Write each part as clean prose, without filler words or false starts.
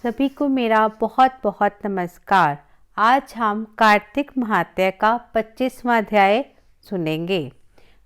सभी को मेरा बहुत बहुत नमस्कार। आज हम कार्तिक महात्या का 25वां अध्याय सुनेंगे।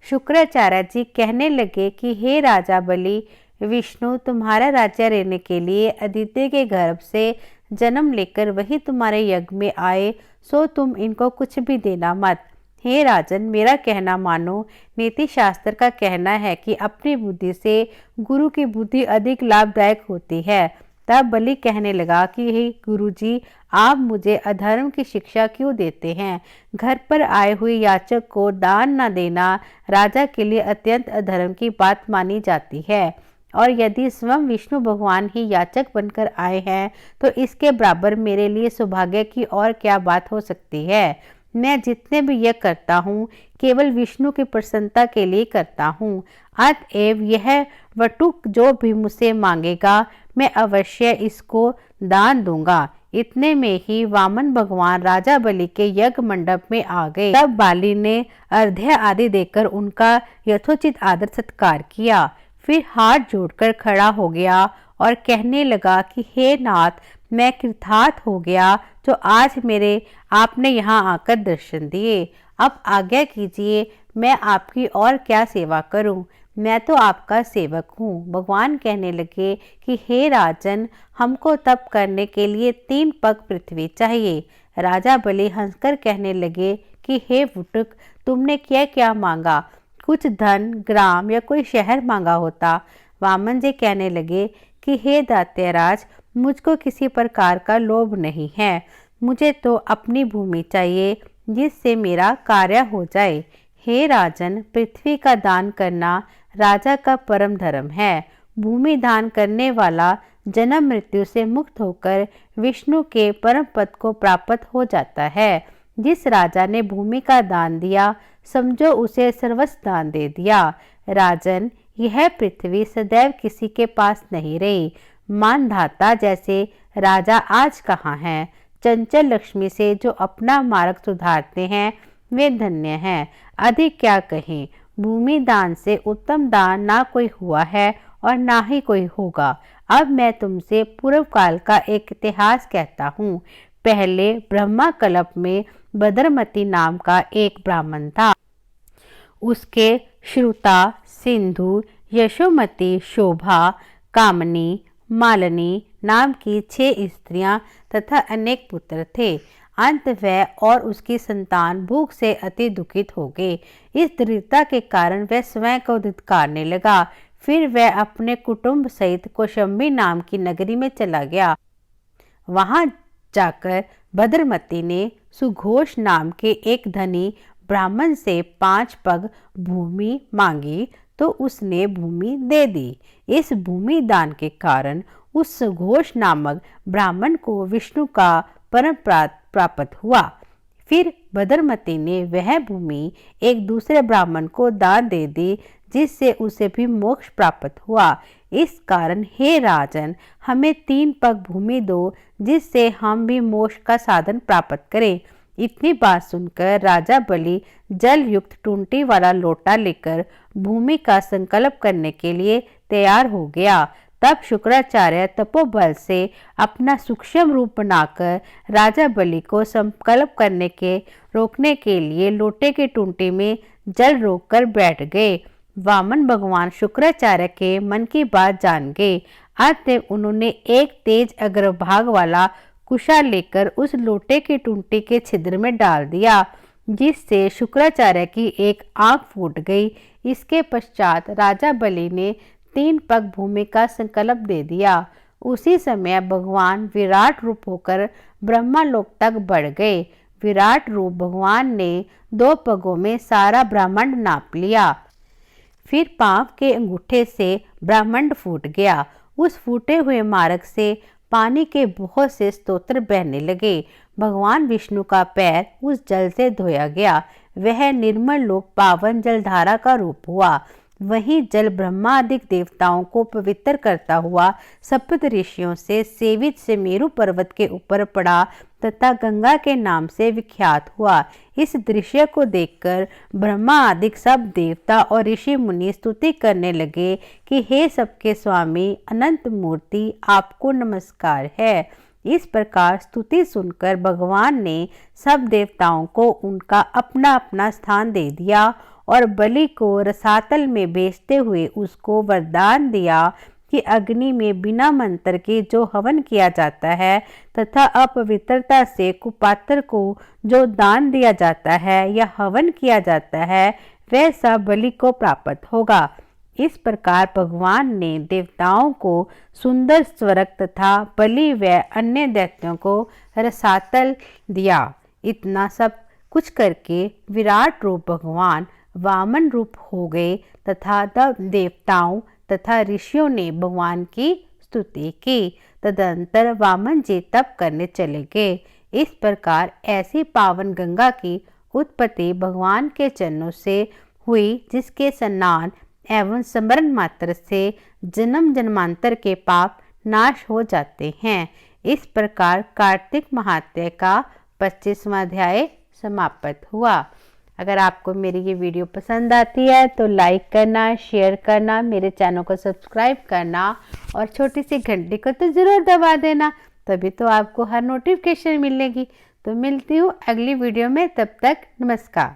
शुक्राचार्य जी कहने लगे कि हे राजा बलि, विष्णु तुम्हारा राज्य रहने के लिए अदिति के गर्भ से जन्म लेकर वही तुम्हारे यज्ञ में आए, सो तुम इनको कुछ भी देना मत। हे राजन, मेरा कहना मानो। नीति शास्त्र का कहना है कि अपनी बुद्धि से गुरु की बुद्धि अधिक लाभदायक होती है। तब बलि कहने लगा कि हे गुरुजी, आप मुझे अधर्म की शिक्षा क्यों देते हैं? घर पर आए हुए याचक को दान न देना राजा के लिए अत्यंत अधर्म की बात मानी जाती है, और यदि स्वयं विष्णु भगवान ही याचक बनकर आए हैं तो इसके बराबर मेरे लिए सौभाग्य की और क्या बात हो सकती है। मैं जितने भी यज्ञ करता हूँ केवल विष्णु की प्रसन्नता के लिए करता हूँ। अतएव यह वटुक जो भी मुझसे मांगेगा मैं अवश्य इसको दान दूंगा। इतने में ही वामन भगवान राजा बलि के यज्ञ मंडप में आ गए। तब बाली ने अर्घ्य आदि देकर उनका यथोचित आदर सत्कार किया। फिर हाथ जोड़कर खड़ा हो गया और कहने लगा कि हे नाथ, मैं कृतार्थ हो गया जो आज मेरे आपने यहाँ आकर दर्शन दिए। अब आज्ञा कीजिए, मैं आपकी और क्या सेवा करूं? मैं तो आपका सेवक हूँ। भगवान कहने लगे कि हे राजन, हमको तप करने के लिए 3 पग पृथ्वी चाहिए। राजा बलि हंसकर कहने लगे कि हे वटुक, तुमने क्या क्या मांगा? कुछ धन, ग्राम या कोई शहर मांगा होता। वामन जी कहने लगे कि हे दैत्यराज, मुझको किसी प्रकार का लोभ नहीं है। मुझे तो अपनी भूमि चाहिए जिससे मेरा कार्य हो जाए। हे राजन, पृथ्वी का दान करना राजा का परम धर्म है। भूमि दान करने वाला जन्म मृत्यु से मुक्त होकर विष्णु के परम पद को प्राप्त हो जाता है। जिस राजा ने भूमि का दान दिया, समझो उसे सर्वस्व दान दे दिया। राजन, यह पृथ्वी सदैव किसी के पास नहीं रही। मानधाता जैसे राजा आज कहाँ हैं? चंचल लक्ष्मी से जो अपना मार्ग सुधारते हैं वे धन्य हैं। अधिक क्या कहें, भूमि दान से उत्तम दान ना कोई हुआ है और ना ही कोई होगा। अब मैं तुमसे पूर्व काल का एक इतिहास कहता हूँ। पहले ब्रह्मा कल्प में बदरमती नाम का एक ब्राह्मण था। उसके श्रुता, सिंधु, यशोमती, शोभा, कामनी, मालिनी नाम की 6 स्त्रियां तथा अनेक पुत्र थे। अंत वह और उसकी संतान भूख से अति दुखित हो गए। इस दरिद्रता के कारण वह स्वयं को धिक्कारने लगा। फिर वह अपने कुटुंब सहित कौशंबी नाम की नगरी में चला गया। वहां जाकर बदरमती ने सुघोष नाम के एक धनी ब्राह्मण से 5 पग भूमि मांगी तो उसने भूमि दे दी। इस भूमि दान के कारण उस सुघोष नामक ब्राह्मण को विष्णु का परम प्राप्त हुआ। फिर बदरमती ने वह भूमि एक दूसरे ब्राह्मण को दान दे दी, जिससे उसे भी मोक्ष प्राप्त हुआ। इस कारण हे राजन, हमें 3 पग भूमि दो, जिससे हम भी मोक्ष का साधन प्राप्त करें। इतनी बात सुनकर राजा बलि जल युक्त टूंटी वाला लोटा लेकर भूमि का संकल्प करने के लिए तैयार हो गया। तब शुक्राचार्य तपोबल से अपना सूक्ष्म रूप बनाकर राजा बलि को संकल्प करने के रोकने के लिए लोटे की टूंटी में जल रोककर बैठ गए। वामन भगवान शुक्राचार्य के मन की बात जान गए। अतः उन्होंने एक तेज अग्रभाग वाला कुशा लेकर उस लोटे की टूंटी के छिद्र में डाल दिया, जिससे शुक्राचार्य की एक आंख फूट गई। इसके पश्चात राजा बलि ने 3 पग भूमि का संकल्प दे दिया। उसी समय भगवान विराट रूप होकर ब्रह्मालोक तक बढ़ गए। विराट रूप भगवान ने 2 पगों में सारा ब्रह्मांड नाप लिया। फिर पांव के अंगूठे से ब्रह्मांड फूट गया। उस फूटे हुए मार्ग से पानी के बहुत से स्तोत्र बहने लगे। भगवान विष्णु का पैर उस जल से धोया गया। वह निर्मल लोक पावन जलधारा का रूप हुआ। वहीं जल ब्रह्मादिक देवताओं को पवित्र करता हुआ सप्त ऋषियों से सेवित सुमेरु पर्वत के ऊपर पड़ा तथा गंगा के नाम से विख्यात हुआ। इस दृश्य को देखकर ब्रह्मा आदिक सब देवता और ऋषि मुनि स्तुति करने लगे कि हे सबके स्वामी अनंत मूर्ति, आपको नमस्कार है। इस प्रकार स्तुति सुनकर भगवान ने सब देवताओं को उनका अपना अपना स्थान दे दिया और बलि को रसातल में भेजते हुए उसको वरदान दिया कि अग्नि में बिना मंत्र के जो हवन किया जाता है तथा अपवित्रता से कुपात्र को जो दान दिया जाता है या हवन किया जाता है वह सब बलि को प्राप्त होगा। इस प्रकार भगवान ने देवताओं को सुंदर स्वर्ग तथा बलि व अन्य दैत्यों को रसातल दिया। इतना सब कुछ करके विराट रूप भगवान वामन रूप हो गए तथा देवताओं तथा ऋषियों ने भगवान की स्तुति की। तदंतर वामन जी तप करने चले गए। इस प्रकार ऐसी पावन गंगा की उत्पत्ति भगवान के चरणों से हुई जिसके स्नान एवं स्मरण मात्र से जन्म जन्मांतर के पाप नाश हो जाते हैं। इस प्रकार कार्तिक महात्म्य का 25वां अध्याय समाप्त हुआ। अगर आपको मेरी ये वीडियो पसंद आती है तो लाइक करना, शेयर करना, मेरे चैनल को सब्सक्राइब करना और छोटी सी घंटी को तो ज़रूर दबा देना, तभी तो आपको हर नोटिफिकेशन मिलेगी। तो मिलती हूँ अगली वीडियो में, तब तक नमस्कार।